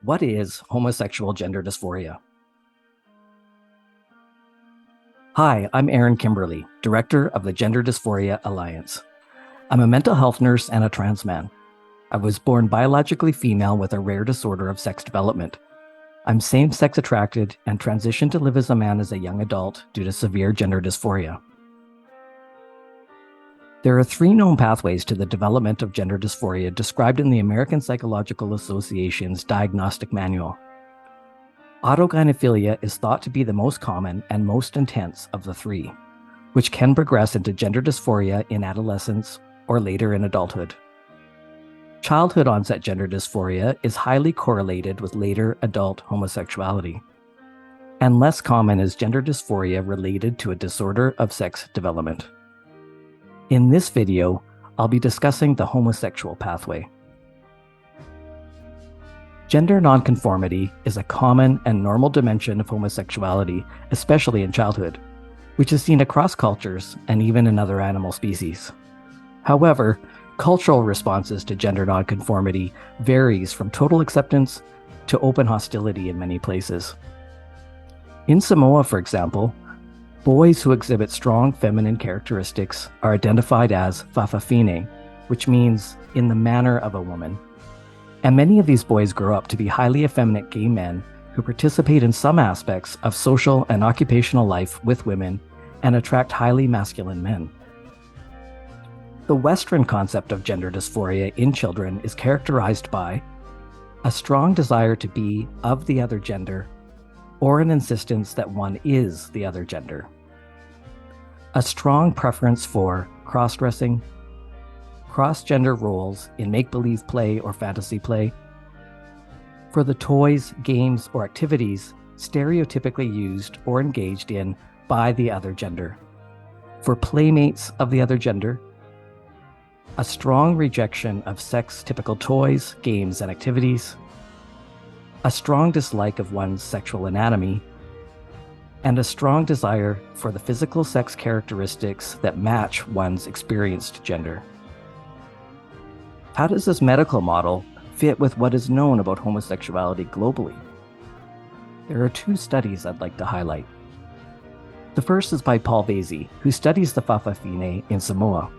What is homosexual gender dysphoria? Hi, I'm Aaron Kimberly, Director of the Gender Dysphoria Alliance. I'm a mental health nurse and a trans man. I was born biologically female with a rare disorder of sex development. I'm same-sex attracted and transitioned to live as a man as a young adult due to severe gender dysphoria. There are 3 known pathways to the development of gender dysphoria described in the American Psychological Association's Diagnostic Manual. Autogynephilia is thought to be the most common and most intense of the 3, which can progress into gender dysphoria in adolescence or later in adulthood. Childhood onset gender dysphoria is highly correlated with later adult homosexuality, and less common is gender dysphoria related to a disorder of sex development. In this video, I'll be discussing the homosexual pathway. Gender nonconformity is a common and normal dimension of homosexuality, especially in childhood, which is seen across cultures and even in other animal species. However, cultural responses to gender nonconformity varies from total acceptance to open hostility in many places. In Samoa, for example, boys who exhibit strong feminine characteristics are identified as fa'afafine, which means in the manner of a woman. And many of these boys grow up to be highly effeminate gay men who participate in some aspects of social and occupational life with women and attract highly masculine men. The Western concept of gender dysphoria in children is characterized by a strong desire to be of the other gender or an insistence that one is the other gender. A strong preference for cross-dressing, cross-gender roles in make-believe play or fantasy play, for the toys, games, or activities stereotypically used or engaged in by the other gender, for playmates of the other gender, a strong rejection of sex-typical toys, games, and activities, a strong dislike of one's sexual anatomy, and a strong desire for the physical sex characteristics that match one's experienced gender. How does this medical model fit with what is known about homosexuality globally? There are 2 studies I'd like to highlight. The first is by Paul Vasey, who studies the fa'afafine in Samoa.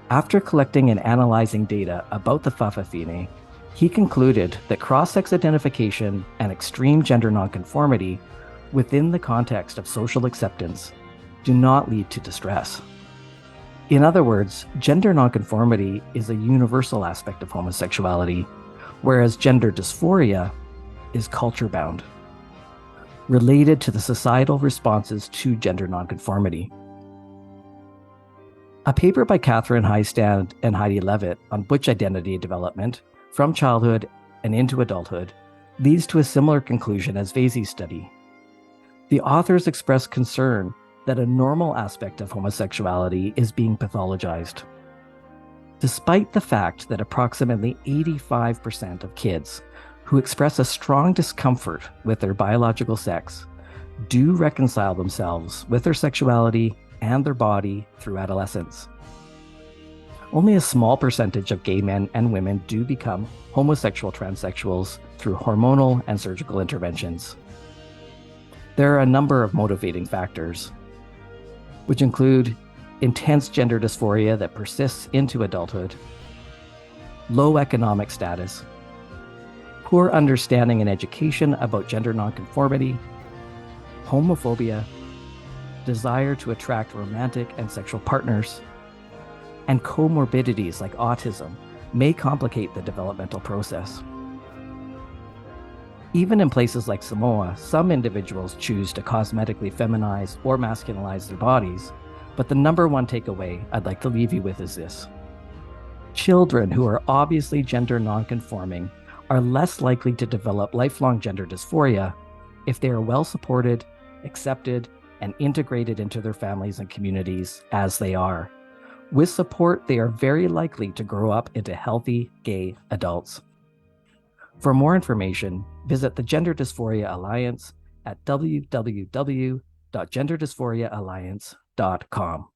After collecting and analyzing data about the fa'afafine, he concluded that cross-sex identification and extreme gender nonconformity within the context of social acceptance do not lead to distress. In other words, gender nonconformity is a universal aspect of homosexuality, whereas gender dysphoria is culture-bound, related to the societal responses to gender nonconformity. A paper by Hiestand and Levitt on butch identity development from childhood and into adulthood leads to a similar conclusion as Vasey's study. The authors express concern that a normal aspect of homosexuality is being pathologized. Despite the fact that approximately 85% of kids who express a strong discomfort with their biological sex do reconcile themselves with their sexuality and their body through adolescence. Only a small percentage of gay men and women do become homosexual transsexuals through hormonal and surgical interventions. There are a number of motivating factors, which include intense gender dysphoria that persists into adulthood, low economic status, poor understanding and education about gender nonconformity, homophobia, desire to attract romantic and sexual partners, and comorbidities like autism may complicate the developmental process. Even in places like Samoa, some individuals choose to cosmetically feminize or masculinize their bodies, but the number 1 takeaway I'd like to leave you with is this. Children who are obviously gender nonconforming are less likely to develop lifelong gender dysphoria if they are well supported, accepted, and integrated into their families and communities as they are. With support, they are very likely to grow up into healthy gay adults. For more information, visit the Gender Dysphoria Alliance at www.genderdysphoriaalliance.com.